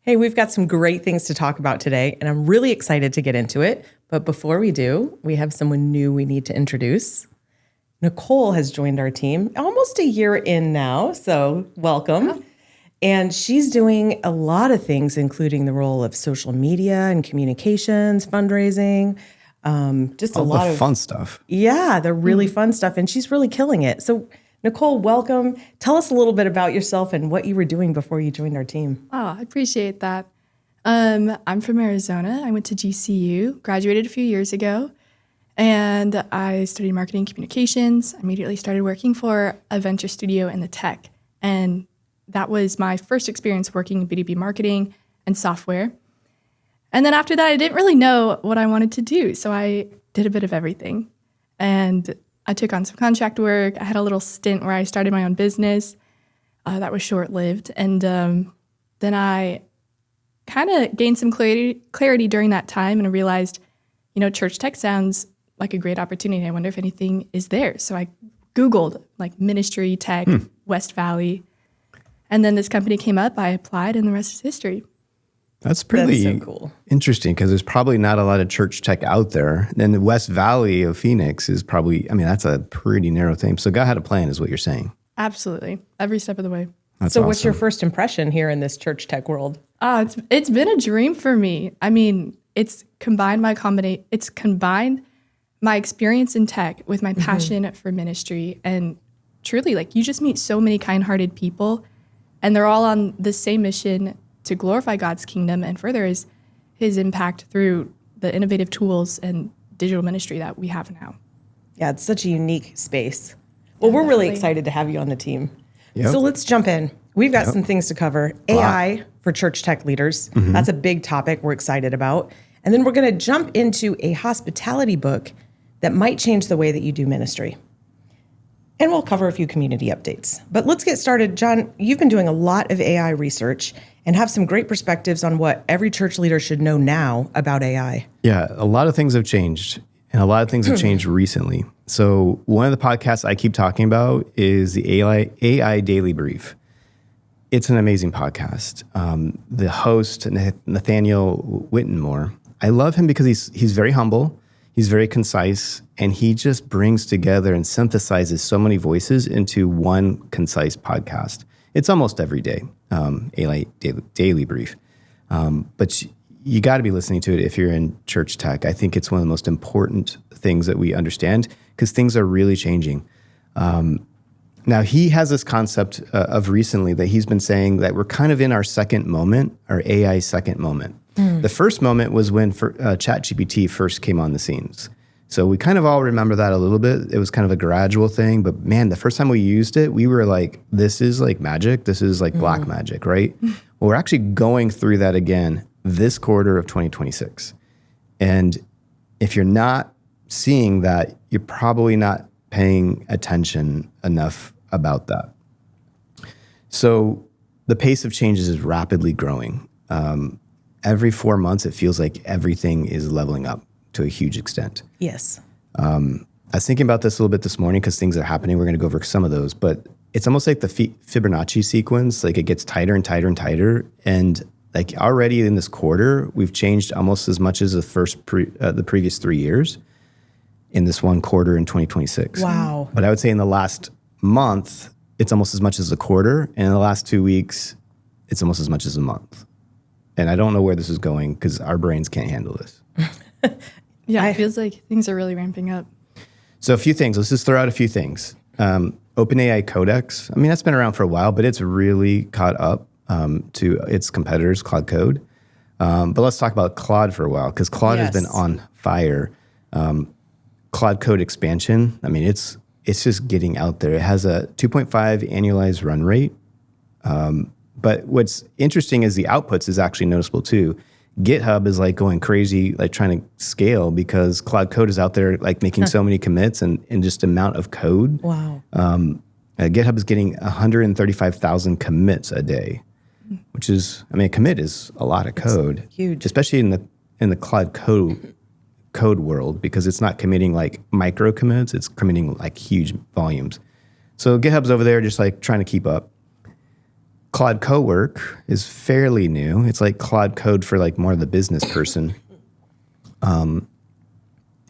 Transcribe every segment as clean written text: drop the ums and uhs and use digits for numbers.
Hey, we've got some great things to talk about today, and I'm really excited to get into it. But before we do, we have someone new we need to introduce. Nicole has joined our team almost a year in now, so welcome. Wow. And she's doing a lot of things, including the role of social media and communications, fundraising, just All a lot the of fun stuff. Yeah, the really fun stuff. And she's really killing it. So, Nicole, welcome. Tell us a little bit about yourself and what you were doing before you joined our team. Oh, I appreciate that. I'm from Arizona. I went to GCU, graduated a few years ago, and I studied marketing communications. I immediately started working for a venture studio in the tech. And that was my first experience working in B2B marketing and software. And then after that, I didn't really know what I wanted to do. So I did a bit of everything. And I took on some contract work. I had a little stint where I started my own business. That was short-lived. And then I kind of gained some clarity during that time and realized, church tech sounds like a great opportunity. I wonder if anything is there. So I Googled like ministry tech, West Valley. And then this company came up, I applied, and the rest is history. That's pretty so cool. Interesting because there's probably not a lot of church tech out there. And the West Valley of Phoenix is probably, that's a pretty narrow thing. So God had a plan is what you're saying. Absolutely. Every step of the way. That's So awesome. what's your first impression here in this church tech world? It's been a dream for me. I mean, it's combined my experience in tech with my passion for ministry. And truly, you just meet so many kind-hearted people, and they're all on the same mission to glorify God's kingdom and further his impact through the innovative tools and digital ministry that we have now. Yeah, it's such a unique space. Well, we're really excited to have you on the team. Yep. So let's jump in. We've got some things to cover. AI for church tech leaders. That's a big topic we're excited about. And then we're going to jump into a hospitality book that might change the way that you do ministry. And we'll cover a few community updates. But let's get started. Jon, you've been doing a lot of AI research and have some great perspectives on what every church leader should know now about AI. Yeah, a lot of things have changed, and a lot of things have changed recently. So one of the podcasts I keep talking about is the AI Daily Brief. It's an amazing podcast. The host, Nathaniel Whittemore, I love him because he's very humble, he's very concise, and he just brings together and synthesizes so many voices into one concise podcast. It's almost every day, AI Daily Brief. But you got to be listening to it if you're in church tech. I think it's one of the most important things that we understand because things are really changing. Now, he has this concept of recently that he's been saying that we're kind of in our second moment, our AI second moment. The first moment was when ChatGPT first came on the scenes. So we kind of all remember that a little bit. It was kind of a gradual thing. But man, the first time we used it, we were like, this is like magic. This is like black magic, right? Well, we're actually going through that again this quarter of 2026. And if you're not seeing that, you're probably not paying attention enough about that. So the pace of changes is rapidly growing. Every 4 months, it feels like everything is leveling up to a huge extent. Yes. I was thinking about this a little bit this morning because things are happening. We're going to go over some of those, but it's almost like the Fibonacci sequence. Like it gets tighter and tighter and tighter. And like already in this quarter, we've changed almost as much as the previous 3 years in this one quarter in 2026. Wow. But I would say in the last month, it's almost as much as a quarter. And in the last 2 weeks, it's almost as much as a month. And I don't know where this is going because our brains can't handle this. Yeah, it feels like things are really ramping up. So a few things. Let's just throw out a few things. OpenAI Codex. I mean, that's been around for a while, but it's really caught up to its competitors, Claude Code. But let's talk about Claude for a while because Claude has been on fire. Claude Code expansion. I mean, it's just getting out there. It has a 2.5 annualized run rate. But what's interesting is the outputs is actually noticeable too. GitHub is like going crazy, like trying to scale because Claude Code is out there like making so many commits and just amount of code. Wow. GitHub is getting 135,000 commits a day, which is, I mean, a commit is a lot of code. It's huge. Especially in the Claude Code world because it's not committing like micro commits, it's committing like huge volumes. So GitHub's over there just like trying to keep up. Claude Cowork is fairly new. It's like Claude Code for like more of the business person.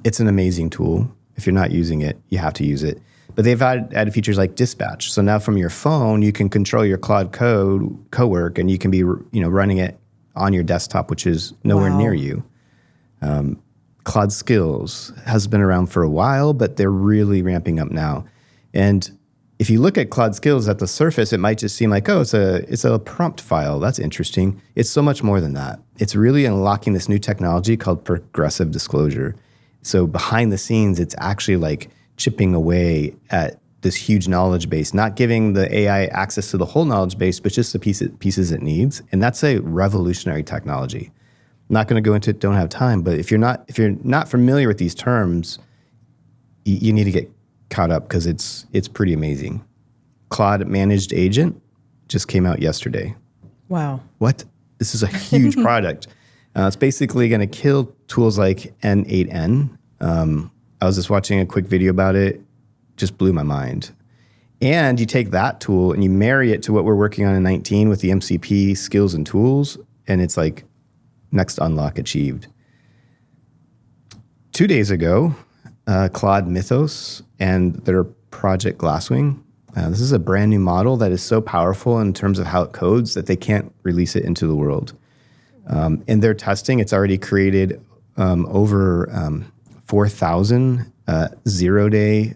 It's an amazing tool. If you're not using it, you have to use it. But they've added features like dispatch. So now from your phone, you can control your Claude Cowork, and you can be running it on your desktop, which is nowhere near you. Claude Skills has been around for a while, but they're really ramping up now. And if you look at Claude Skills at the surface, it might just seem like, oh, it's a prompt file. That's interesting. It's so much more than that. It's really unlocking this new technology called progressive disclosure. So behind the scenes, it's actually like chipping away at this huge knowledge base, not giving the AI access to the whole knowledge base, but just the pieces it needs. And that's a revolutionary technology. I'm not going to go into it, don't have time, but if you're not familiar with these terms, you need to get caught up because it's pretty amazing. Claude Managed Agent just came out yesterday. Wow. What? This is a huge product. It's basically going to kill tools like N8N. I was just watching a quick video about it. Just blew my mind. And you take that tool and you marry it to what we're working on in 19 with the MCP skills and tools, and it's like next unlock achieved. 2 days ago, Claude Mythos and their project Glasswing. This is a brand new model that is so powerful in terms of how it codes that they can't release it into the world. In their testing, it's already created over 4,000 zero-day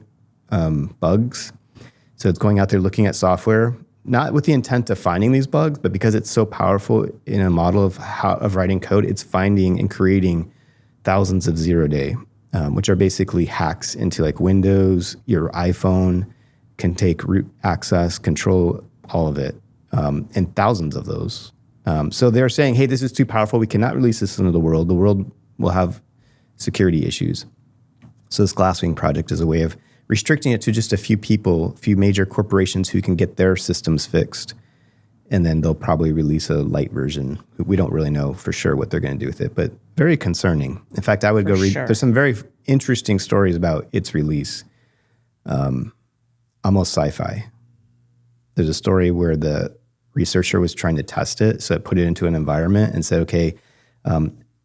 bugs. So it's going out there looking at software, not with the intent of finding these bugs, but because it's so powerful in a model of writing code, it's finding and creating thousands of zero-day, which are basically hacks into like Windows, your iPhone can take root access, control all of it, and thousands of those. So they're saying, hey, this is too powerful. We cannot release this into the world. The world will have security issues. So this Glasswing project is a way of restricting it to just a few people, a few major corporations who can get their systems fixed. And then they'll probably release a light version. We don't really know for sure what they're going to do with it, but very concerning. In fact, I would go read. There's some very interesting stories about its release. Almost sci-fi. There's a story where the researcher was trying to test it, so it put it into an environment and said, okay,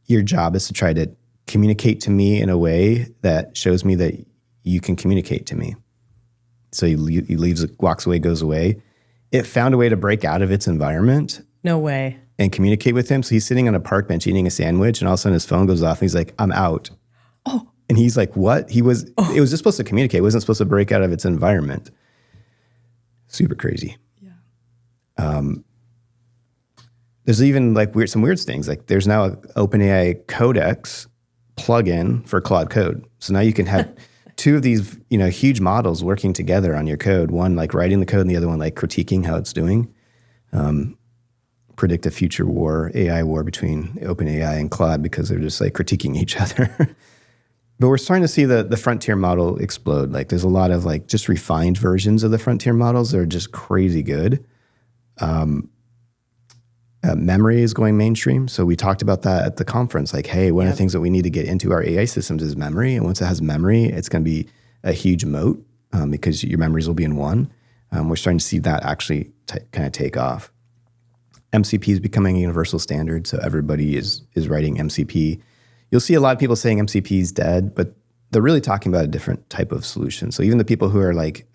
your job is to try to communicate to me in a way that shows me that you can communicate to me. So he leaves, walks away, goes away. It found a way to break out of its environment. No way. And communicate with him. So he's sitting on a park bench eating a sandwich, and all of a sudden his phone goes off and he's like, I'm out. Oh. And he's like, what? It was just supposed to communicate. It wasn't supposed to break out of its environment. Super crazy. Yeah. There's even like some weird things. Like there's now an OpenAI Codex plugin for Claude Code. So now you can have two of these, huge models working together on your code. One like writing the code, and the other one like critiquing how it's doing. Predict a future war, AI war between OpenAI and Claude because they're just like critiquing each other. But we're starting to see the frontier model explode. Like there's a lot of like just refined versions of the frontier models that are just crazy good. Memory is going mainstream. So we talked about that at the conference. Like, hey, one of the things that we need to get into our AI systems is memory. And once it has memory, it's going to be a huge moat because your memories will be in one. We're starting to see that actually kind of take off. MCP is becoming a universal standard. So everybody is writing MCP. You'll see a lot of people saying MCP is dead, but they're really talking about a different type of solution. So even the people who are like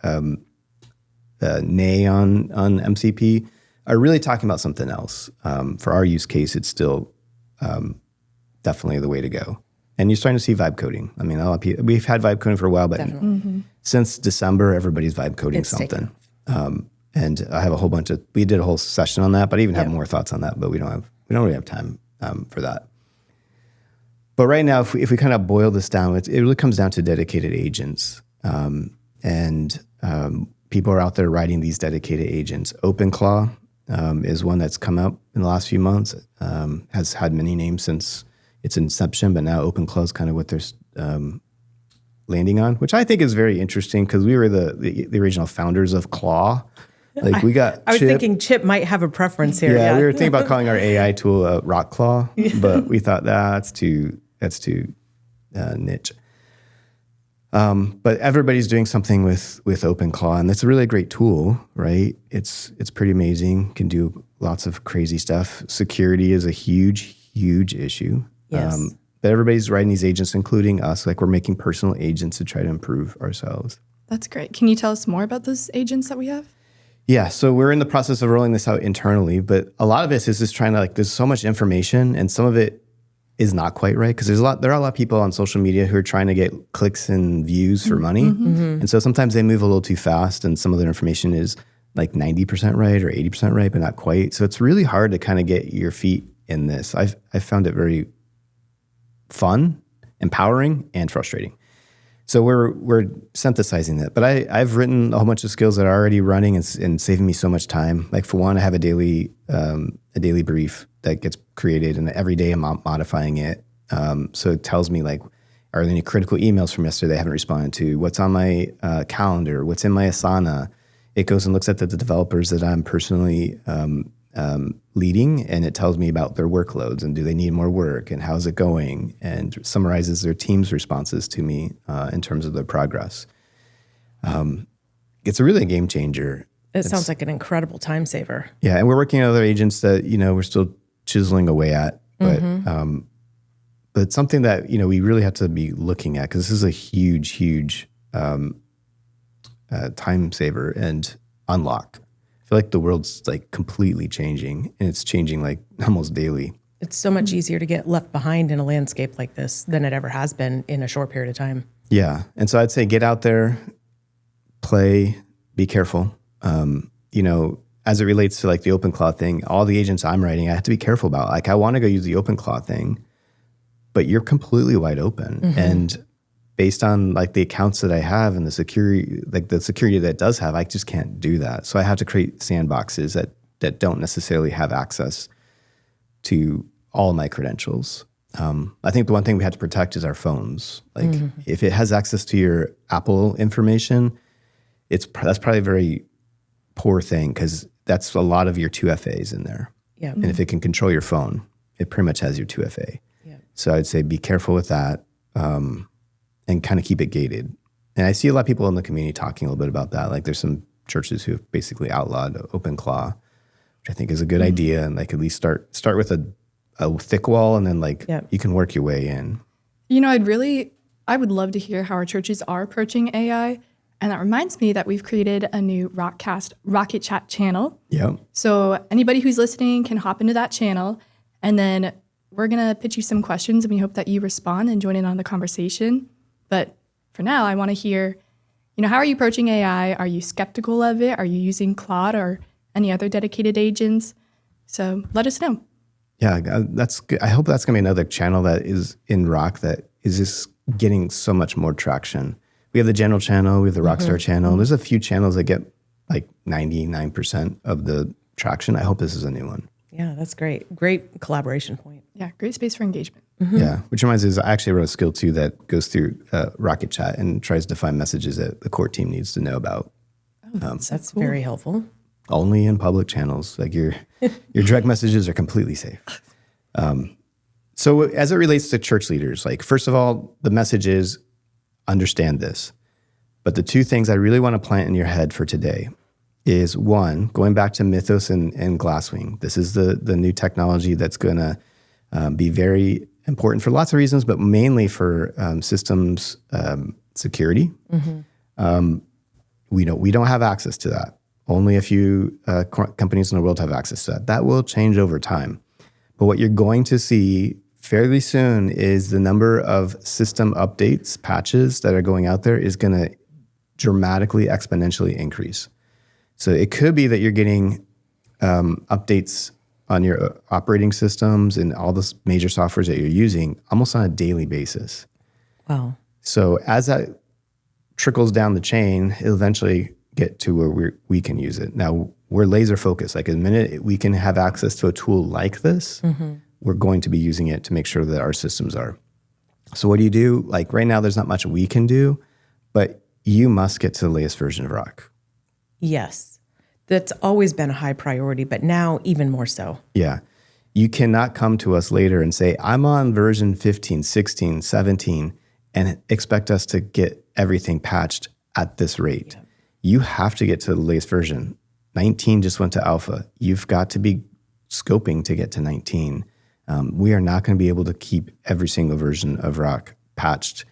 nay on MCP are really talking about something else. For our use case, it's still definitely the way to go. And you're starting to see vibe coding. I mean, a lot of people, we've had vibe coding for a while, but since December, everybody's vibe coding something. And I have a whole bunch of, we did a whole session on that, but I even have more thoughts on that, but we don't really have time for that. But right now, if we kind of boil this down, it really comes down to dedicated agents. People are out there writing these dedicated agents. OpenClaw is one that's come up in the last few months, has had many names since its inception, but now OpenClaw is kind of what they're landing on, which I think is very interesting because we were the original founders of Claw. Like we got I was thinking Chip might have a preference here. Yeah, we were thinking about calling our AI tool Rock Claw, but we thought that's too niche. But everybody's doing something with OpenClaw, and it's a really great tool, right? It's pretty amazing. Can do lots of crazy stuff. Security is a huge issue. Yes. But everybody's writing these agents, including us. Like we're making personal agents to try to improve ourselves. That's great. Can you tell us more about those agents that we have? Yeah, so we're in the process of rolling this out internally, but a lot of this is just trying to there's so much information, and some of it is not quite right because there are a lot of people on social media who are trying to get clicks and views for money. And so sometimes they move a little too fast and some of their information is like 90% right or 80% right, but not quite. So it's really hard to kind of get your feet in this. I've found it very fun, empowering, and frustrating. So we're synthesizing that. But I've written a whole bunch of skills that are already running and saving me so much time. Like for one, I have a daily brief that gets created, and every day I'm modifying it. So it tells me are there any critical emails from yesterday I haven't responded to? What's on my calendar? What's in my Asana? It goes and looks at the developers that I'm personally leading, and it tells me about their workloads and do they need more work and how's it going, and summarizes their team's responses to me in terms of their progress. It's really a game changer. It sounds like an incredible time saver. Yeah, and we're working on other agents that we're still chiseling away at, but it's something that we really have to be looking at because this is a huge time saver and unlock. I feel like the world's completely changing, and it's changing almost daily. It's so much easier to get left behind in a landscape like this than it ever has been in a short period of time. Yeah, and so I'd say get out there, play, be careful. As it relates to the OpenClaw thing, all the agents I'm writing, I have to be careful about. I want to go use the OpenClaw thing, but you're completely wide open. And based on the accounts that I have and the security, the security that it does have, I just can't do that. So I have to create sandboxes that don't necessarily have access to all my credentials. I think the one thing we have to protect is our phones. If it has access to your Apple information, that's probably a very poor thing because that's a lot of your 2FAs in there. Yeah. And if it can control your phone, it pretty much has your 2FA. Yeah. So I'd say be careful with that and kind of keep it gated. And I see a lot of people in the community talking a little bit about that. There's some churches who have basically outlawed OpenClaw, which I think is a good idea. And at least start with a thick wall, and then you can work your way in. I would love to hear how our churches are approaching AI. And that reminds me that we've created a new Rockcast Rocket Chat channel. Yeah. So anybody who's listening can hop into that channel, and then we're going to pitch you some questions, and we hope that you respond and join in on the conversation. But for now, I want to hear, how are you approaching AI? Are you skeptical of it? Are you using Claude or any other dedicated agents? So let us know. Yeah, that's good. I hope that's going to be another channel that is in Rock that is just getting so much more traction. We have the general channel, we have the Rockstar channel. There's a few channels that get 99% of the traction. I hope this is a new one. Yeah, that's great. Great collaboration point. Yeah, great space for engagement. Yeah, which reminds me, I actually wrote a skill too that goes through Rocket Chat and tries to find messages that the core team needs to know about. That's cool. Very helpful. Only in public channels. Your direct messages are completely safe. So as it relates to church leaders, first of all, the message is understand this. But the two things I really want to plant in your head for today is one, going back to Mythos and Glasswing. This is the new technology that's going to be very important for lots of reasons, but mainly for systems security. We don't have access to that. Only a few companies in the world have access to that. That will change over time. But what you're going to see fairly soon is the number of system updates, patches that are going out there is going to dramatically, exponentially increase. So it could be that you're getting updates on your operating systems and all the major softwares that you're using almost on a daily basis. Wow. So as that trickles down the chain, it'll eventually get to where we can use it. Now, we're laser focused. The minute we can have access to a tool like this, we're going to be using it to make sure that our systems are. So what do you do? Right now, there's not much we can do, but you must get to the latest version of Rock. Yes. That's always been a high priority, but now even more so. Yeah. You cannot come to us later and say, I'm on version 15, 16, 17, and expect us to get everything patched at this rate. You have to get to the latest version. 19 just went to alpha. You've got to be scoping to get to 19. We are not going to be able to keep every single version of Rock patched.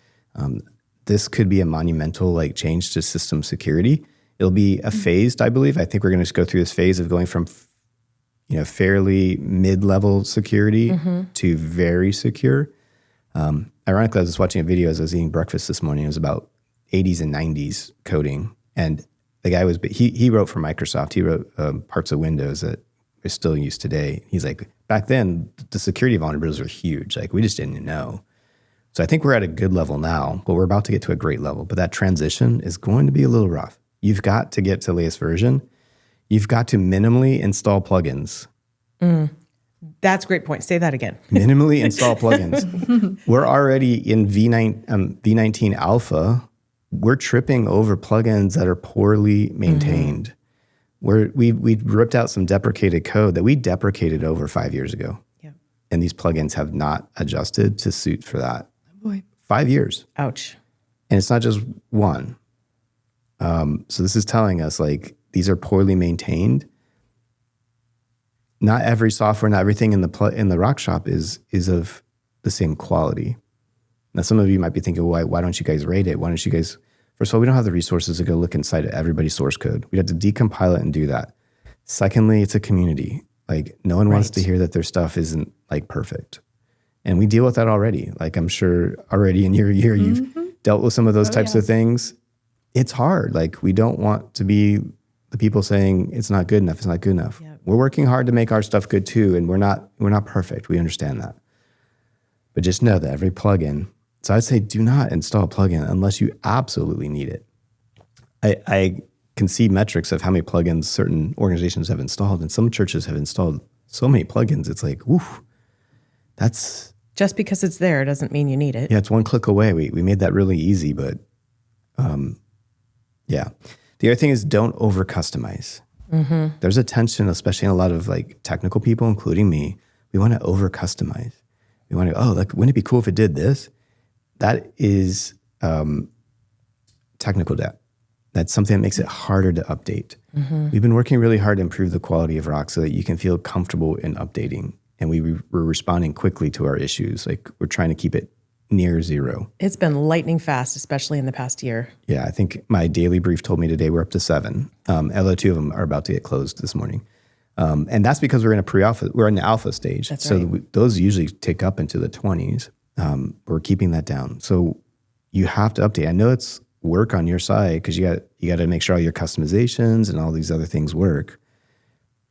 This could be a monumental like change to system security. It'll be a phased, I believe. I think we're going to go through this phase of going from fairly mid-level security to very secure. Ironically, I was watching a video as I was eating breakfast this morning. It was about 80s and 90s coding. And the guy he wrote for Microsoft. He wrote parts of Windows that are still used today. He's like, back then, the security vulnerabilities were huge. Like, we just didn't know. So I think we're at a good level now, but we're about to get to a great level. But that transition is going to be a little rough. You've got to get to the latest version. You've got to minimally install plugins. That's a great point. Say that again. Minimally install plugins. We're already in V19 alpha. We're tripping over plugins that are poorly maintained. We ripped out some deprecated code that we deprecated over 5 years ago. Yeah. And these plugins have not adjusted to suit for that. Oh boy. 5 years. Ouch. And it's not just one. So this is telling us like these are poorly maintained. Not every software, not everything in the Rock Shop is of the same quality. Now, some of you might be thinking, why don't you guys rate it? Why don't you guys? First of all, we don't have the resources to go look inside of everybody's source code. We'd have to decompile it and do that. Secondly, it's a community. Like no one wants to hear that their stuff isn't like perfect. And we deal with that already. Like I'm sure already in your year, you've dealt with some of those types of things. It's hard. Like we don't want to be the people saying it's not good enough. It's not good enough. Yep. We're working hard to make our stuff good too. And we're not perfect. We understand that. But just know that every plugin. So I'd say do not install a plugin unless you absolutely need it. I can see metrics of how many plugins certain organizations have installed, and some churches have installed so many plugins. It's like, woof, that's... Just because it's there doesn't mean you need it. Yeah, it's one click away. We made that really easy, but yeah. The other thing is don't over-customize. There's a tension, especially in a lot of like technical people, including me. We want to over-customize. We want to, wouldn't it be cool if it did this? That is technical debt. That's something that makes it harder to update. We've been working really hard to improve the quality of Rock so that you can feel comfortable in updating. And we're responding quickly to our issues. Like we're trying to keep it near zero. It's been lightning fast, especially in the past year. Yeah, I think my daily brief told me today we're up to 7. Although 2 of them are about to get closed this morning. And that's because we're in a pre-alpha, we're in the alpha stage. That's so right. Those usually take up into the 20s. We're keeping that down. So you have to update. I know it's work on your side because you got to make sure all your customizations and all these other things work.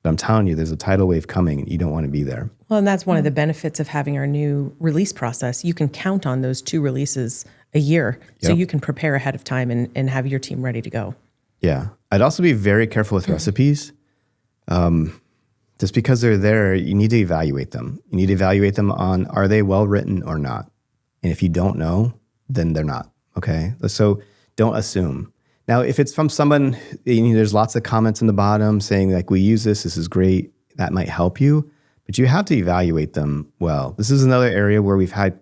But I'm telling you, there's a tidal wave coming and you don't want to be there. Well, and that's one of the benefits of having our new release process. You can count on those 2 releases a year. So you can prepare ahead of time and have your team ready to go. Yeah. I'd also be very careful with recipes. Just because they're there, you need to evaluate them. You need to evaluate them on, are they well written or not? And if you don't know, then they're not. Okay. So don't assume. Now, if it's from someone, there's lots of comments in the bottom saying like, we use this is great. That might help you, but you have to evaluate them well. This is another area where we've had,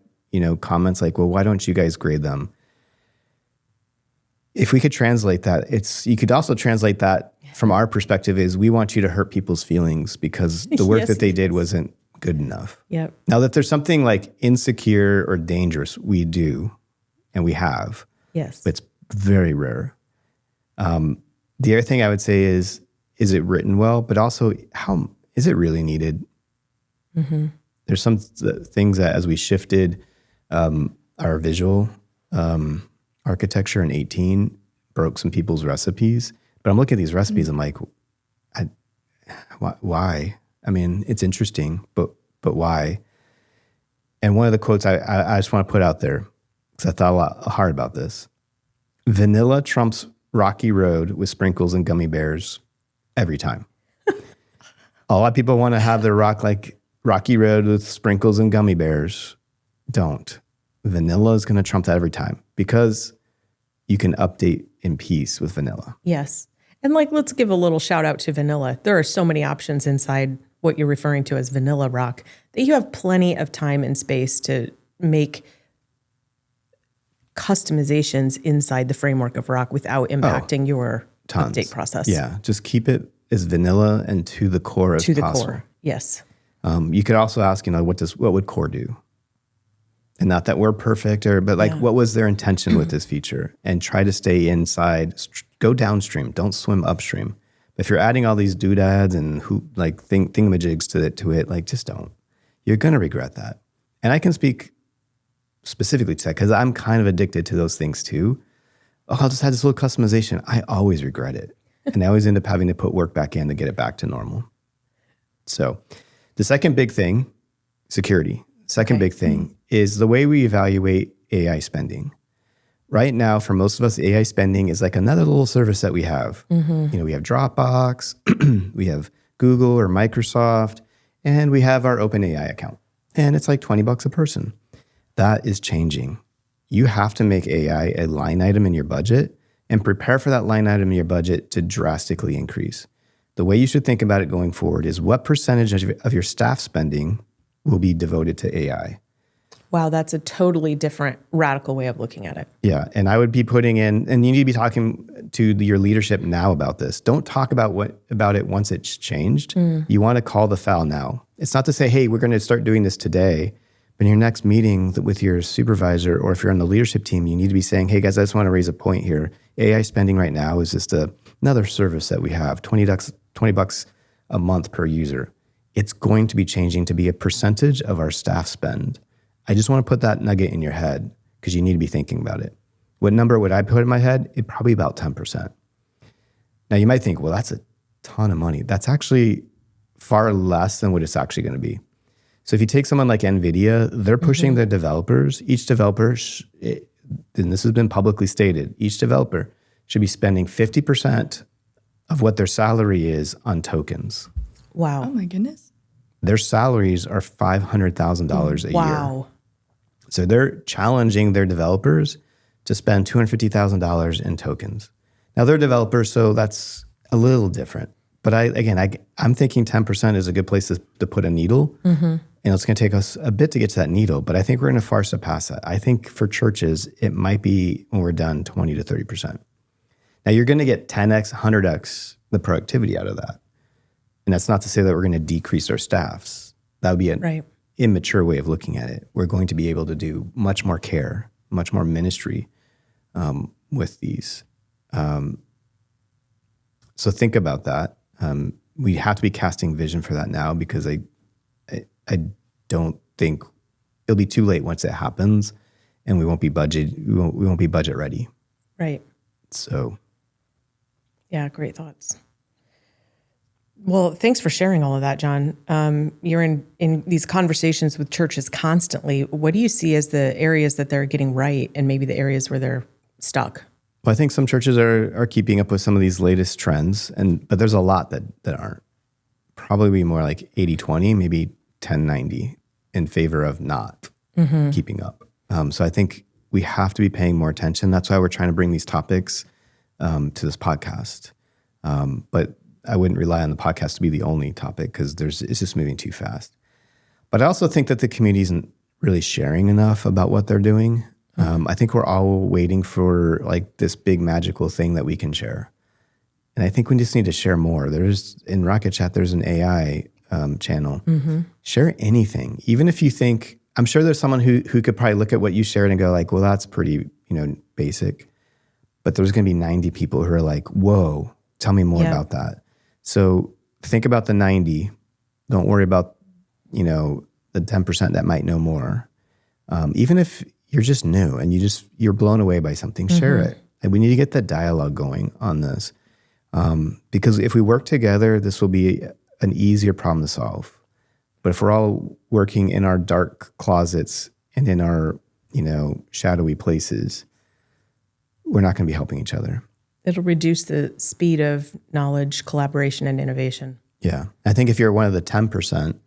comments like, well, why don't you guys grade them? If we could translate that, you could also translate that from our perspective is we want you to hurt people's feelings because the work that they did wasn't good enough. Yep. Now that there's something like insecure or dangerous, we do, and we have. Yes. But it's very rare. The other thing I would say is it written well, but also how is it really needed? There's some things that as we shifted our visual architecture in 18 broke some people's recipes. But I'm looking at these recipes, I'm like, why? I mean, it's interesting, but why? And one of the quotes I just want to put out there, because I thought a lot hard about this. Vanilla trumps Rocky Road with sprinkles and gummy bears every time. A lot of people want to have their Rocky Road with sprinkles and gummy bears. Don't. Vanilla is going to trump that every time because you can update in peace with vanilla. Yes. And let's give a little shout out to vanilla. There are so many options inside what you're referring to as vanilla Rock that you have plenty of time and space to make customizations inside the framework of Rock without impacting your Tons. update process. Yeah, just keep it as vanilla and to the core as possible. To the core, yes. You could also ask, what would core do? And not that we're perfect, but like, what was their intention with this feature? And try to stay inside, go downstream, don't swim upstream. If you're adding all these doodads and thingamajigs to it, like, just don't. You're going to regret that. And I can speak specifically to that because I'm kind of addicted to those things too. Oh, I'll just have this little customization. I always regret it. And I always end up having to put work back in to get it back to normal. So the second big thing, security. Second big thing is the way we evaluate AI spending. Right now, for most of us, AI spending is like another little service that we have. Mm-hmm. We have Dropbox, we have Google or Microsoft, and we have our OpenAI account. And it's like $20 a person. That is changing. You have to make AI a line item in your budget and prepare for that line item in your budget to drastically increase. The way you should think about it going forward is what percentage of your staff spending will be devoted to AI. Wow, that's a totally different, radical way of looking at it. Yeah, and I would be putting in, and you need to be talking to your leadership now about this. Don't talk about it once it's changed. You want to call the foul now. It's not to say, hey, we're going to start doing this today, but in your next meeting with your supervisor, or if you're on the leadership team, you need to be saying, hey guys, I just want to raise a point here. AI spending right now is just another service that we have, $20 a month per user. It's going to be changing to be a percentage of our staff spend. I just want to put that nugget in your head because you need to be thinking about it. What number would I put in my head? It probably about 10%. Now you might think, well, that's a ton of money. That's actually far less than what it's actually going to be. So if you take someone like NVIDIA, they're pushing their developers. Each developer, and this has been publicly stated, each developer should be spending 50% of what their salary is on tokens. Wow. Oh my goodness. Their salaries are $500,000 a year. Wow. So they're challenging their developers to spend $250,000 in tokens. Now they're developers, so that's a little different. But I'm thinking 10% is a good place to put a needle. And it's going to take us a bit to get to that needle, but I think we're going to far surpass that. I think for churches, it might be, when we're done, 20 to 30%. Now you're going to get 10x, 100x the productivity out of that. And that's not to say that we're going to decrease our staffs. That would be an immature way of looking at it. We're going to be able to do much more care, much more ministry with these. So think about that. We have to be casting vision for that now, because I don't think it'll be too late once it happens, and we won't be budget ready. Right. So. Yeah, great thoughts. Well, thanks for sharing all of that, Jon. You're in these conversations with churches constantly. What do you see as the areas that they're getting right, and maybe the areas where they're stuck? Well, I think some churches are keeping up with some of these latest trends, but there's a lot that aren't. Probably more like 80-20, maybe 10-90 in favor of not keeping up. So I think we have to be paying more attention. That's why we're trying to bring these topics to this podcast. But I wouldn't rely on the podcast to be the only topic, because it's just moving too fast. But I also think that the community isn't really sharing enough about what they're doing. I think we're all waiting for like this big magical thing that we can share. And I think we just need to share more. In Rocket Chat, there's an AI channel. Share anything. Even if you think, I'm sure there's someone who could probably look at what you shared and go like, well, that's pretty, basic. But there's going to be 90 people who are like, whoa, tell me more about that. So think about the 90. Don't worry about, the 10% that might know more. Even if you're just new and you're blown away by something, share it. And we need to get that dialogue going on this. Because if we work together, this will be an easier problem to solve. But if we're all working in our dark closets and in our, shadowy places, we're not going to be helping each other. It'll reduce the speed of knowledge, collaboration, and innovation. Yeah. I think if you're one of the 10%,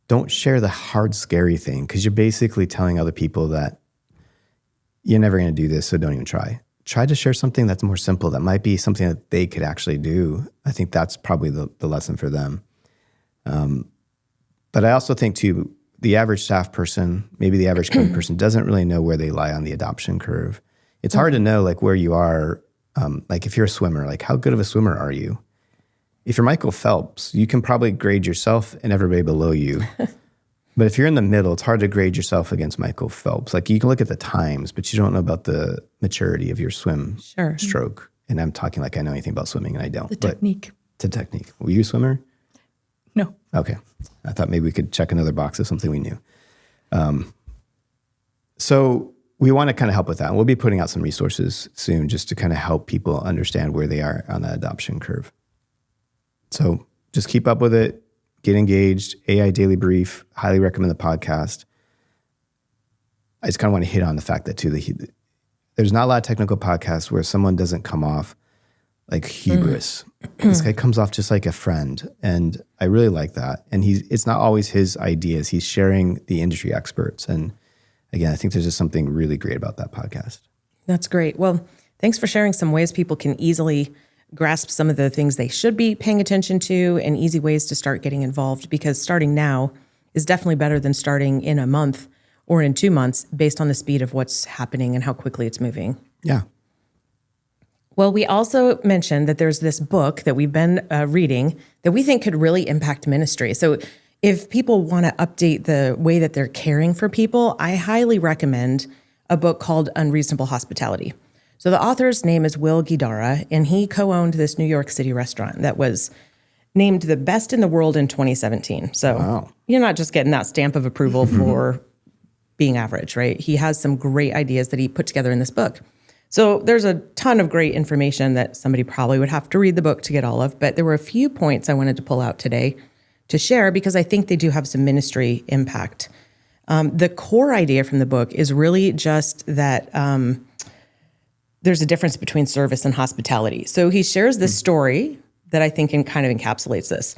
don't share the hard, scary thing, because you're basically telling other people that you're never going to do this, so don't even try. Try to share something that's more simple, that might be something that they could actually do. I think that's probably the lesson for them. But I also think, too, the average staff person, maybe the average code person doesn't really know where they lie on the adoption curve. It's hard to know like where you are. Like if you're a swimmer, like how good of a swimmer are you? If you're Michael Phelps, you can probably grade yourself and everybody below you. But if you're in the middle, it's hard to grade yourself against Michael Phelps. Like you can look at the times, but you don't know about the maturity of your swim stroke. And I'm talking like I know anything about swimming and I don't. The technique. The technique. Were you a swimmer? No. Okay. I thought maybe we could check another box of something we knew. So we want to kind of help with that. And we'll be putting out some resources soon just to kind of help people understand where they are on that adoption curve. So just keep up with it. Get engaged. AI Daily Brief. Highly recommend the podcast. I just kind of want to hit on the fact that too, there's not a lot of technical podcasts where someone doesn't come off like hubris. This guy comes off just like a friend. And I really like that. And it's not always his ideas. He's sharing the industry experts. And again, I think there's just something really great about that podcast. That's great. Well, thanks for sharing some ways people can easily grasp some of the things they should be paying attention to and easy ways to start getting involved, because starting now is definitely better than starting in a month or in 2 months based on the speed of what's happening and how quickly it's moving. Yeah. Well, we also mentioned that there's this book that we've been reading that we think could really impact ministry. So if people want to update the way that they're caring for people, I highly recommend a book called Unreasonable Hospitality. So the author's name is Will Guidara, and he co-owned this New York City restaurant that was named the best in the world in 2017. So You're not just getting that stamp of approval for being average, right? He has some great ideas that he put together in this book. So there's a ton of great information that somebody probably would have to read the book to get all of, but there were a few points I wanted to pull out today to share because I think they do have some ministry impact. The core idea from the book is really just that there's a difference between service and hospitality. So he shares this story that I think kind of encapsulates this.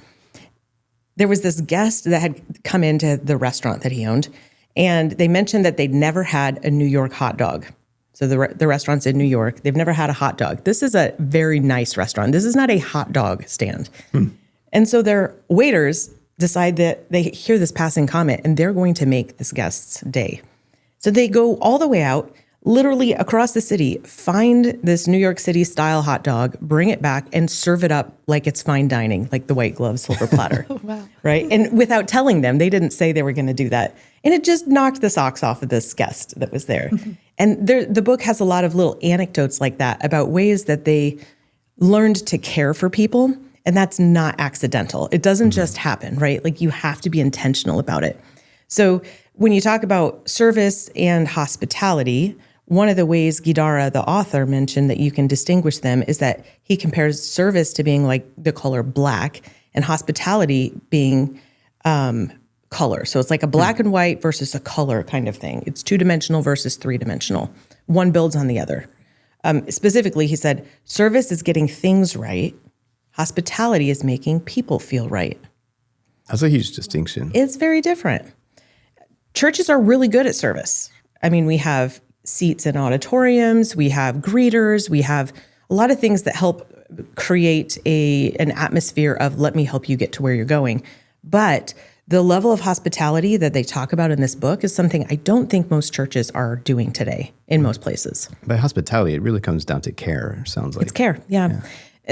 There was this guest that had come into the restaurant that he owned, and they mentioned that they'd never had a New York hot dog. So the restaurant's in New York. They've never had a hot dog. This is a very nice restaurant. This is not a hot dog stand. And so their waiters decide that they hear this passing comment and they're going to make this guest's day. So they go all the way out, literally across the city, find this New York City style hot dog, bring it back and serve it up like it's fine dining, like the white glove silver platter. Wow. Right? And without telling them, they didn't say they were going to do that. And it just knocked the socks off of this guest that was there. And the book has a lot of little anecdotes like that about ways that they learned to care for people. And that's not accidental. It doesn't just happen, right? Like you have to be intentional about it. So when you talk about service and hospitality, one of the ways Guidara, the author, mentioned that you can distinguish them is that he compares service to being like the color black and hospitality being color. So it's like a black and white versus a color kind of thing. It's 2-dimensional versus 3-dimensional. One builds on the other. Specifically, he said, service is getting things right. Hospitality is making people feel right. That's a huge distinction. It's very different. Churches are really good at service. I mean, we have seats in auditoriums, we have greeters, we have a lot of things that help create an atmosphere of let me help you get to where you're going. But the level of hospitality that they talk about in this book is something I don't think most churches are doing today in most places. By hospitality, it really comes down to care, it sounds like. It's care, yeah.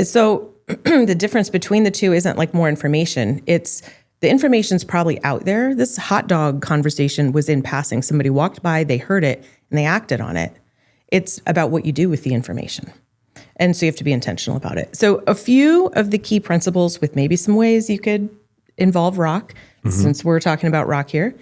So the difference between the two isn't like more information. It's the information's probably out there. This hot dog conversation was in passing. Somebody walked by, they heard it, and they acted on it. It's about what you do with the information. And so you have to be intentional about it. So a few of the key principles with maybe some ways you could involve rock, since we're talking about rock here.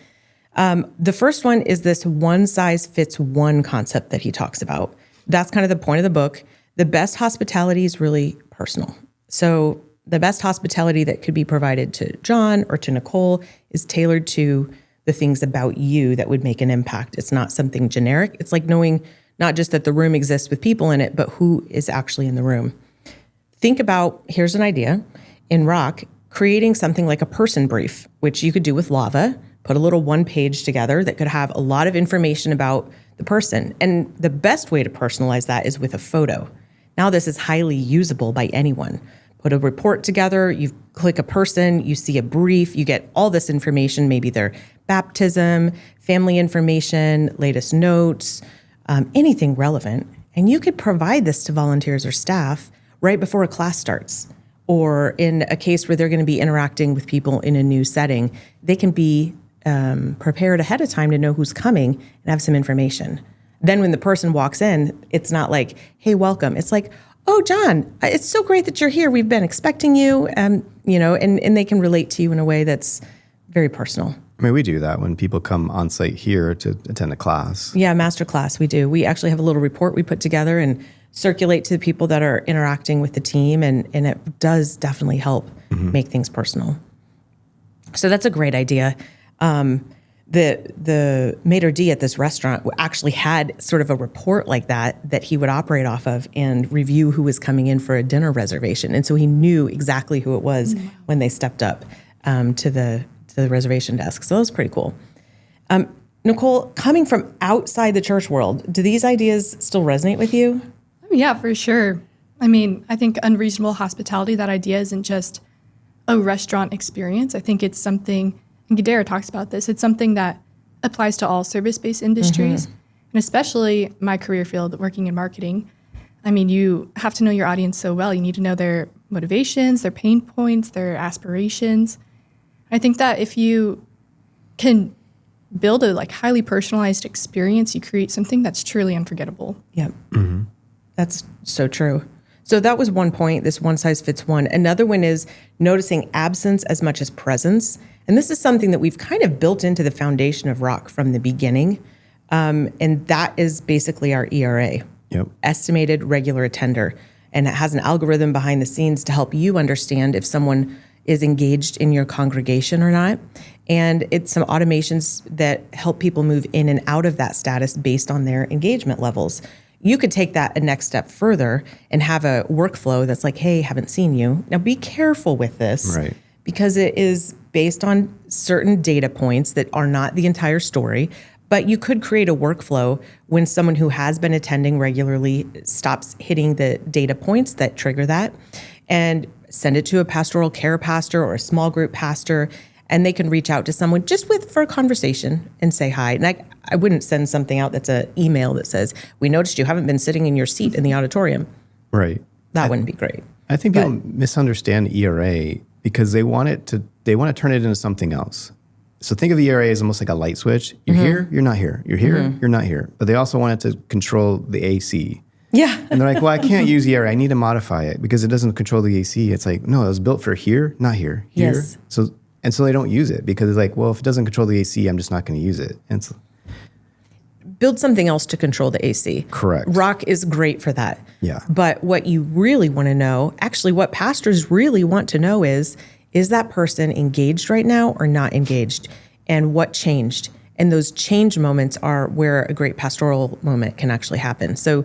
The first one is this one size fits one concept that he talks about. That's kind of the point of the book. The best hospitality is really personal. So the best hospitality that could be provided to Jon or to Nicole is tailored to the things about you that would make an impact. It's not something generic. It's like knowing not just that the room exists with people in it, but who is actually in the room. Think about, here's an idea, in rock, creating something like a person brief, which you could do with Lava, put a little one page together that could have a lot of information about the person. And the best way to personalize that is with a photo. Now this is highly usable by anyone. put a report together, you click a person, you see a brief, you get all this information, maybe their baptism, family information, latest notes, anything relevant. And you could provide this to volunteers or staff right before a class starts, or in a case where they're going to be interacting with people in a new setting. They can be prepared ahead of time to know who's coming and have some information. Then when the person walks in, it's not like, hey, welcome. It's like, oh, John, it's so great that you're here. We've been expecting you, and they can relate to you in a way that's very personal. I mean, we do that when people come on site here to attend a class. Yeah, master class, we do. We actually have a little report we put together and circulate to the people that are interacting with the team, and it does definitely help make things personal. So that's a great idea. The maitre d' at this restaurant actually had sort of a report like that he would operate off of and review who was coming in for a dinner reservation. And so he knew exactly who it was when they stepped up to the reservation desk. So that was pretty cool. Nicole, coming from outside the church world, do these ideas still resonate with you? Yeah, for sure. I mean, I think unreasonable hospitality, that idea isn't just a restaurant experience. I think it's something, and Gadara talks about this, it's something that applies to all service-based industries, and especially my career field, working in marketing. I mean, you have to know your audience so well. You need to know their motivations, their pain points, their aspirations. I think that if you can build a highly personalized experience, you create something that's truly unforgettable. Yeah, that's so true. So that was one point, this one size fits one. Another one is noticing absence as much as presence. And this is something that we've kind of built into the foundation of Rock from the beginning. And that is basically our ERA, estimated regular attender. And it has an algorithm behind the scenes to help you understand if someone is engaged in your congregation or not. And it's some automations that help people move in and out of that status based on their engagement levels. You could take that a next step further and have a workflow that's like, hey, haven't seen you. Now be careful with this, right? Because it is based on certain data points that are not the entire story. But you could create a workflow when someone who has been attending regularly stops hitting the data points that trigger that, and send it to a pastoral care pastor or a small group pastor, and they can reach out to someone just for a conversation and say hi. And I wouldn't send something out that's an email that says, we noticed you haven't been sitting in your seat in the auditorium. Right. That wouldn't be great. I think people misunderstand ERA because they want to turn it into something else. So think of the ERA as almost like a light switch. You're here, you're not here. You're here, you're not here. But they also want it to control the AC. Yeah. And they're like, well, I can't use ERA. I need to modify it because it doesn't control the AC. It's like, no, it was built for here, not here. Here. Yes. So they don't use it because it's like, well, if it doesn't control the AC, I'm just not going to use it. And build something else to control the AC. Correct. Rock is great for that. Yeah. But what you really want to know, actually what pastors really want to know is that person engaged right now or not engaged? And what changed? And those change moments are where a great pastoral moment can actually happen. So,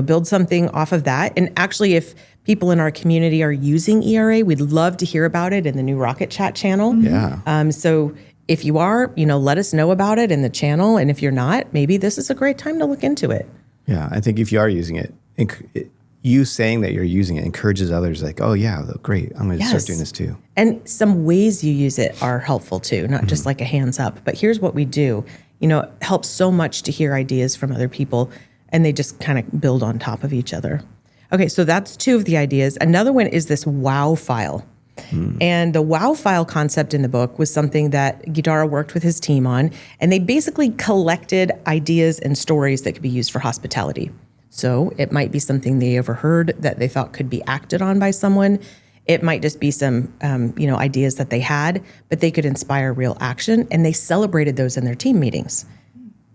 build something off of that. And actually, if people in our community are using ERA, we'd love to hear about it in the new Rocket Chat channel. Yeah. So if you are, let us know about it in the channel. And if you're not, maybe this is a great time to look into it. Yeah, I think if you are using it, you saying that you're using it encourages others like, oh yeah, great, I'm going to start doing this too. And some ways you use it are helpful too, not just like a hands up. But here's what we do. It helps so much to hear ideas from other people, and they just kind of build on top of each other. Okay, so that's two of the ideas. Another one is this WOW file. And the WOW file concept in the book was something that Gadara worked with his team on, and they basically collected ideas and stories that could be used for hospitality. So it might be something they overheard that they thought could be acted on by someone. It might just be some, ideas that they had, but they could inspire real action, and they celebrated those in their team meetings.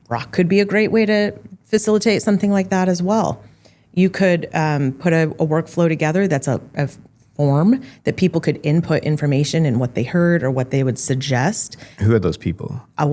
Rock could be a great way to facilitate something like that as well. You could put a workflow together that's a form that people could input information in what they heard or what they would suggest. Who are those people? I'm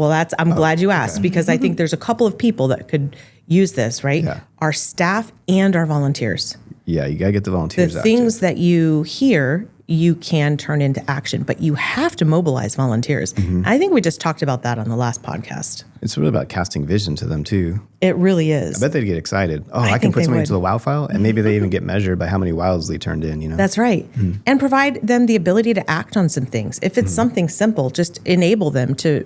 glad you asked, because I think there's a couple of people that could use this, right? Yeah. Our staff and our volunteers. Yeah, you got to get the volunteers The out things that you hear, you can turn into action, but you have to mobilize volunteers. I think we just talked about that on the last podcast. It's really about casting vision to them too. It really is. I bet they'd get excited. Oh, I can think put they something would. into the WOW file, and maybe they even get measured by how many WOWs they turned in, you know? That's right. And provide them the ability to act on some things. If it's something simple, just enable them to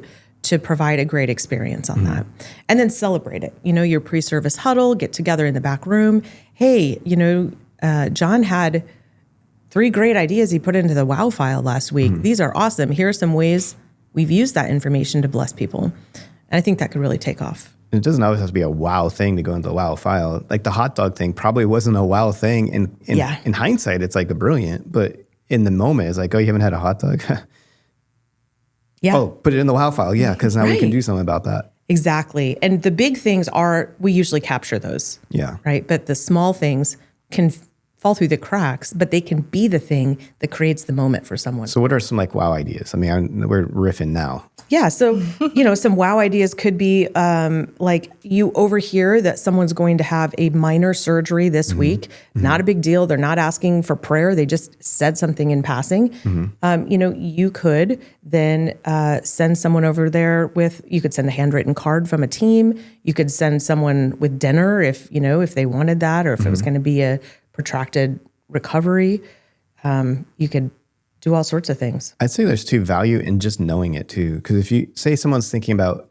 provide a great experience on that. And then celebrate it. You know, your pre-service huddle, get together in the back room. Hey, you know, Jon had 3 great ideas he put into the WOW file last week. These are awesome. Here are some ways we've used that information to bless people. And I think that could really take off. It doesn't always have to be a WOW thing to go into the WOW file. Like the hot dog thing probably wasn't a WOW thing. In hindsight, it's like a brilliant, but in the moment, it's like, oh, you haven't had a hot dog? Yeah. Oh, put it in the WOW file. Yeah, because now we can Right. do something about that. Exactly. And the big things are, we usually capture those. Yeah. Right. But the small things can fall through the cracks, but they can be the thing that creates the moment for someone. So what are some like WOW ideas? I mean, we're riffing now. Yeah. So, you know, some WOW ideas could be like you overhear that someone's going to have a minor surgery this week. Not a big deal. They're not asking for prayer. They just said something in passing. You know, you could then send someone over there with, you could send a handwritten card from a team. You could send someone with dinner if, you know, if they wanted that, or if it was going to be a protracted recovery. You could do all sorts of things. I'd say there's too value in just knowing it too. Because if you say someone's thinking about,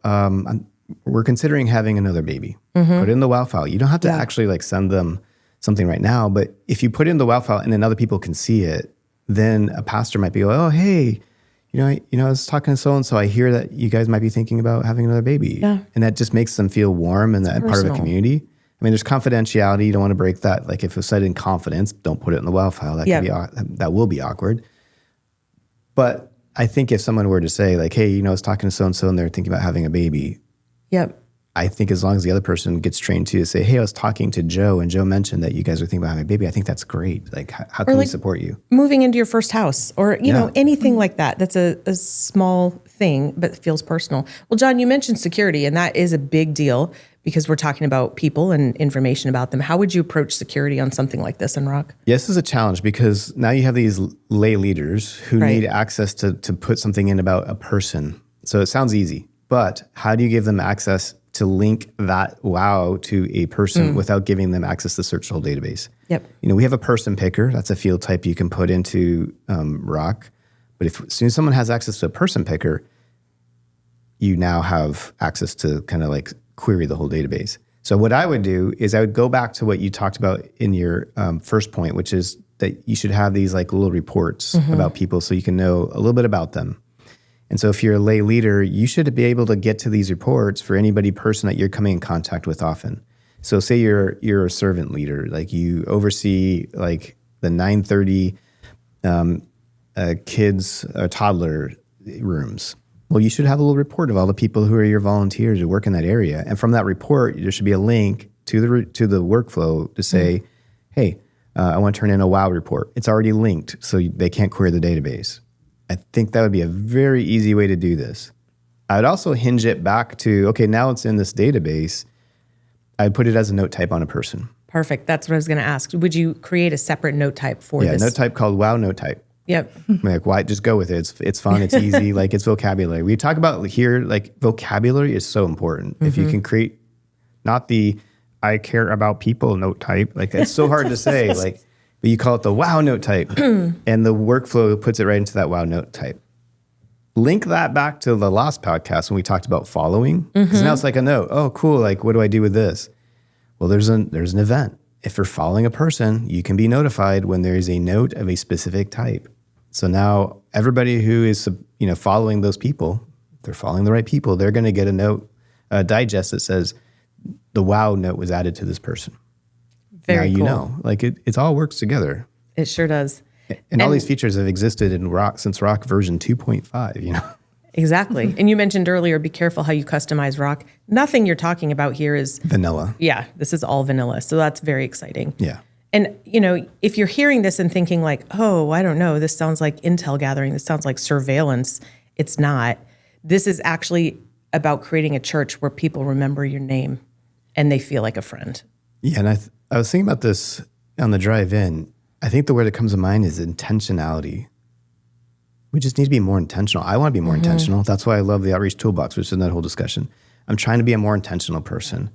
we're considering having another baby, put it in the WOW file. You don't have to actually like send them something right now. But if you put it in the WOW file and then other people can see it, then a pastor might be like, oh, hey, I was talking to so-and-so. I hear that you guys might be thinking about having another baby. Yeah. And that just makes them feel warm and that part of a personal. community. I mean, there's confidentiality. You don't want to break that. Like if it's said in confidence, don't put it in the WOW file. That could be that will be awkward. But I think if someone were to say like, hey, I was talking to so-and-so and they're thinking about having a baby. Yep. I think as long as the other person gets trained to say, hey, I was talking to Joe and Joe mentioned that you guys are thinking about having a baby. I think that's great. Like, how can we support you? Moving into your first house or, you know, anything like that. That's a small thing, but feels personal. Well, Jon, you mentioned security, and that is a big deal because we're talking about people and information about them. How would you approach security on something like this in Rock? Yes, this is a challenge because now you have these lay leaders who need access to put something in about a person. So it sounds easy, but how do you give them access to link that WOW to a person without giving them access to search the whole database? Yep. We have a person picker. That's a field type you can put into Rock. But as soon as someone has access to a person picker, you now have access to kind of like query the whole database. So what I would do is I would go back to what you talked about in your first point, which is that you should have these like little reports about people so you can know a little bit about them. And so if you're a lay leader, you should be able to get to these reports for anybody person that you're coming in contact with often. So say you're a servant leader, like you oversee like the 9:30 kids toddler rooms. Well, you should have a little report of all the people who are your volunteers who work in that area. And from that report, there should be a link to the workflow to say, hey, I want to turn in a WOW report. It's already linked, so they can't query the database. I think that would be a very easy way to do this. I would also hinge it back to, okay, now it's in this database. I'd put it as a note type on a person. Perfect. That's what I was going to ask. Would you create a separate note type for this? Yeah, note type called WOW note type. Yep. Like, why? Just go with it. It's fun. It's easy. Like, it's vocabulary. We talk about here, like, vocabulary is so important. If you can create not the I care about people note type, like, it's so hard to say. Like, but you call it the WOW note type, and the workflow puts it right into that WOW note type. Link that back to the last podcast when we talked about following, because now it's like a note. Oh, cool. Like, what do I do with this? Well, there's an event. If you're following a person, you can be notified when there is a note of a specific type. So now everybody who is following those people, they're following the right people. They're going to get a note, a digest that says the WOW note was added to this person. Very now cool. you know, like it all works together. It sure does. And all these features have existed in Rock since Rock version 2.5, Exactly. And you mentioned earlier, be careful how you customize Rock. Nothing you're talking about here is vanilla. Yeah, this is all vanilla. So that's very exciting. Yeah. And, if you're hearing this and thinking like, oh, I don't know, this sounds like intel gathering. This sounds like surveillance. It's not. This is actually about creating a church where people remember your name and they feel like a friend. Yeah. And I was thinking about this on the drive in. I think the word that comes to mind is intentionality. We just need to be more intentional. I want to be more intentional. That's why I love the Outreach Toolbox, which is in that whole discussion. I'm trying to be a more intentional person.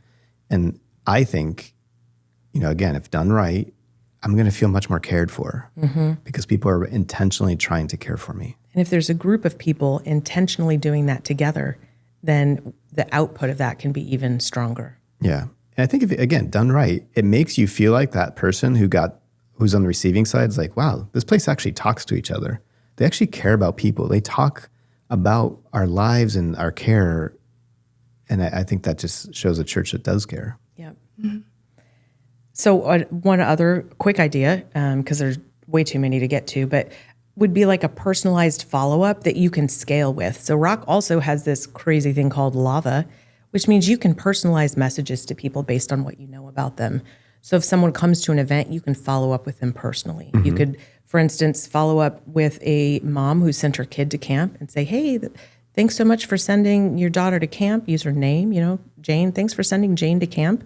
And I think, again, if done right, I'm going to feel much more cared for because people are intentionally trying to care for me. And if there's a group of people intentionally doing that together, then the output of that can be even stronger. Yeah. And I think, if again, done right, it makes you feel like that person who's on the receiving side is like, wow, this place actually talks to each other. They actually care about people. They talk about our lives and our care. And I think that just shows a church that does care. Yep. Mm-hmm. So one other quick idea, because there's way too many to get to, but would be like a personalized follow-up that you can scale with. So Rock also has this crazy thing called Lava, which means you can personalize messages to people based on what you know about them. So if someone comes to an event, you can follow up with them personally. Mm-hmm. You could, for instance, follow up with a mom who sent her kid to camp and say, hey, thanks so much for sending your daughter to camp. Use her name, Jane. Thanks for sending Jane to camp.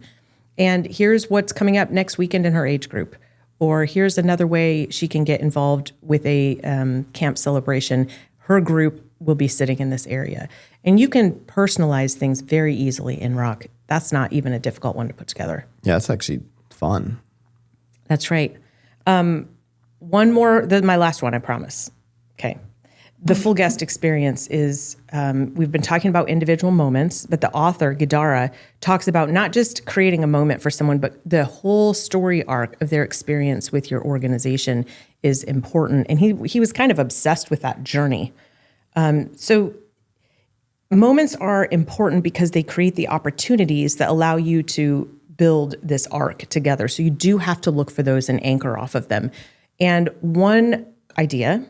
And here's what's coming up next weekend in her age group. Or here's another way she can get involved with a camp celebration. Her group will be sitting in this area. And you can personalize things very easily in Rock. That's not even a difficult one to put together. Yeah, it's actually fun. That's right. One more, my last one, I promise. Okay. The full guest experience is, we've been talking about individual moments, but the author, Gadara, talks about not just creating a moment for someone, but the whole story arc of their experience with your organization is important. And he was kind of obsessed with that journey. So moments are important because they create the opportunities that allow you to build this arc together. So you do have to look for those and anchor off of them. And one idea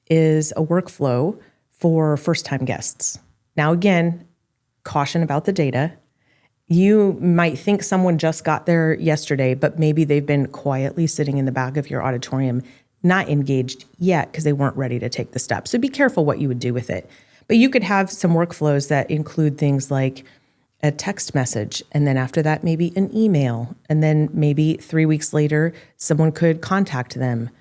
is a workflow for first-time guests. Now, again, caution about the data. You might think someone just got there yesterday, but maybe they've been quietly sitting in the back of your auditorium, not engaged yet because they weren't ready to take the step. So be careful what you would do with it. But you could have some workflows that include things like a text message, and then after that, maybe an email. And then maybe 3 weeks later, someone could contact them.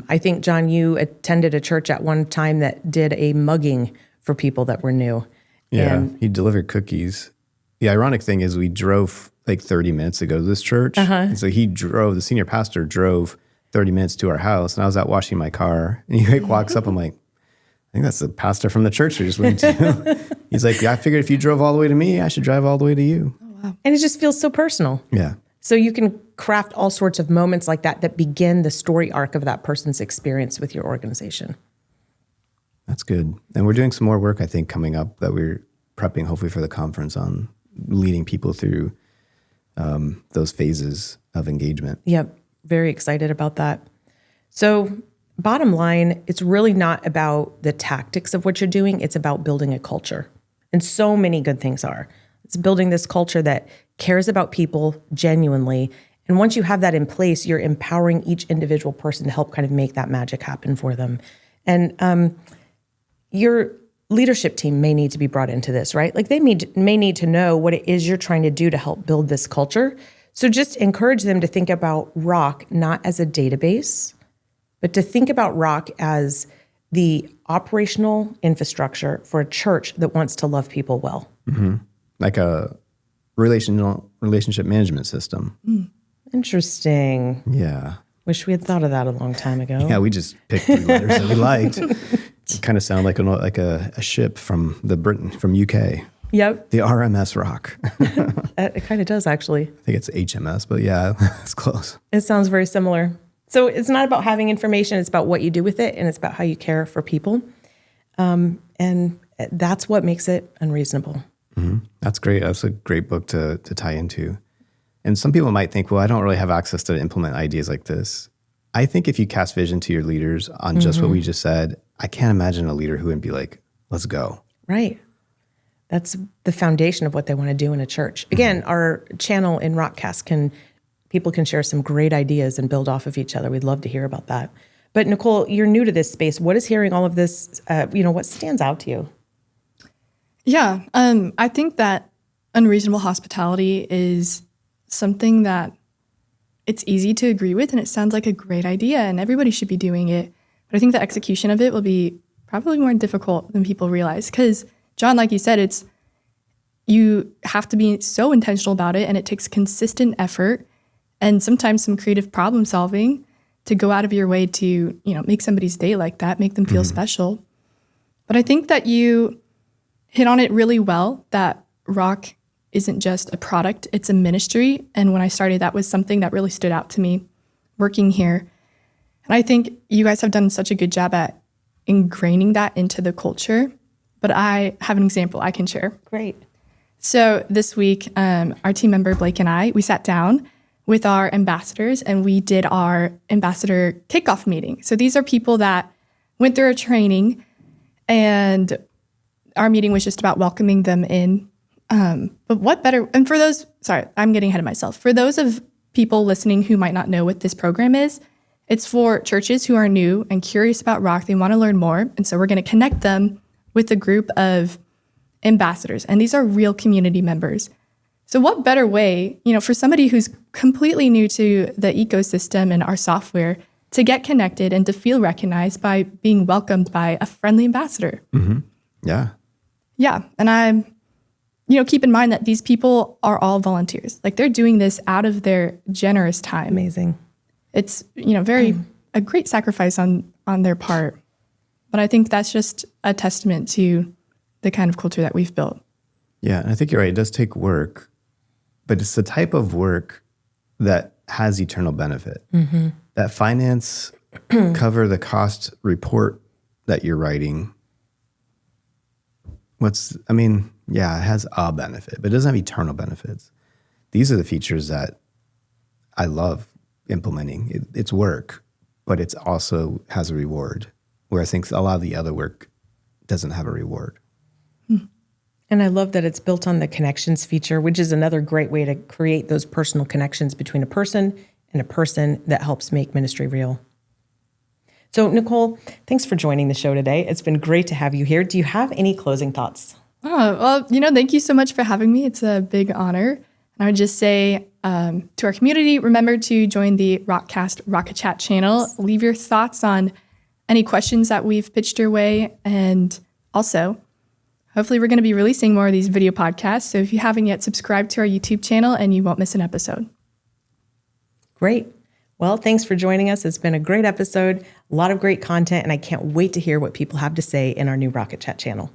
I think, John, you attended a church at one time that did a mugging for people that were new. Yeah, And he delivered cookies. The ironic thing is we drove like 30 minutes to go to this church. And so the senior pastor drove 30 minutes to our house, and I was out washing my car. And he walks up, I'm like, I think that's the pastor from the church we just went to. He's like, yeah, I figured if you drove all the way to me, I should drive all the way to you. Oh, wow. it just feels so personal. Yeah. So you can craft all sorts of moments like that begin the story arc of that person's experience with your organization. That's good. And we're doing some more work, I think, coming up that we're prepping hopefully for the conference on leading people through those phases of engagement. Yep. Very excited about that. So bottom line, it's really not about the tactics of what you're doing. It's about building a culture. And so many good things are. It's building this culture that cares about people genuinely. And once you have that in place, you're empowering each individual person to help kind of make that magic happen for them. And your leadership team may need to be brought into this, right? Like they may need to know what it is you're trying to do to help build this culture. So just encourage them to think about Rock not as a database, but to think about Rock as the operational infrastructure for a church that wants to love people well. Mm-hmm. Like a relationship management system. Interesting. Yeah. Wish we had thought of that a long time ago. Yeah, we just picked 3 letters that we liked. It kind of sound like a ship from UK. Yep. The RMS Rock. It kind of does, actually. I think it's HMS, but yeah, it's close. It sounds very similar. So it's not about having information, it's about what you do with it, and it's about how you care for people. And that's what makes it unreasonable. Mm-hmm. That's great. That's a great book to tie into. And some people might think, well, I don't really have access to implement ideas like this. I think if you cast vision to your leaders on just what we just said, I can't imagine a leader who wouldn't be like, let's go. Right. That's the foundation of what they want to do in a church. Again, our channel in Rockcast people can share some great ideas and build off of each other. We'd love to hear about that. But Nicole, you're new to this space. What is hearing all of this, what stands out to you? Yeah, I think that unreasonable hospitality is something that it's easy to agree with and it sounds like a great idea and everybody should be doing it. But I think the execution of it will be probably more difficult than people realize. Because, Jon, like you said, you have to be so intentional about it, and it takes consistent effort and sometimes some creative problem solving to go out of your way to, make somebody's day like that, make them feel special. But I think that you hit on it really well, that Rock isn't just a product, it's a ministry. And when I started, that was something that really stood out to me working here. And I think you guys have done such a good job at ingraining that into the culture. But I have an example I can share. Great. So this week, our team member Blake and I, we sat down with our ambassadors and we did our ambassador kickoff meeting. So these are people that went through a training, and our meeting was just about welcoming them in. But what better, and for those, sorry, I'm getting ahead of myself. For those of people listening who might not know what this program is, it's for churches who are new and curious about Rock. They want to learn more. And so we're going to connect them with a group of ambassadors. And these are real community members. So what better way, for somebody who's completely new to the ecosystem and our software to get connected and to feel recognized by being welcomed by a friendly ambassador. Mm-hmm. Yeah. Yeah. And I'm, keep in mind that these people are all volunteers. Like, they're doing this out of their generous time. Amazing. It's, a great sacrifice on their part. But I think that's just a testament to the kind of culture that we've built. Yeah. And I think you're right. It does take work, but it's the type of work that has eternal benefit. Mm-hmm. That finance cover the cost report that you're writing. It has a benefit, but it doesn't have eternal benefits. These are the features that I love implementing. It's work, but it's also has a reward, where I think a lot of the other work doesn't have a reward. And I love that it's built on the connections feature, which is another great way to create those personal connections between a person and a person that helps make ministry real. So, Nicole, thanks for joining the show today. It's been great to have you here. Do you have any closing thoughts? Oh, well, thank you so much for having me. It's a big honor. And I would just say to our community, remember to join the Rockcast Rocket Chat channel. Leave your thoughts on any questions that we've pitched your way. And also, hopefully we're going to be releasing more of these video podcasts. So if you haven't yet, subscribe to our YouTube channel and you won't miss an episode. Great. Well, thanks for joining us. It's been a great episode, a lot of great content, and I can't wait to hear what people have to say in our new Rocket Chat channel.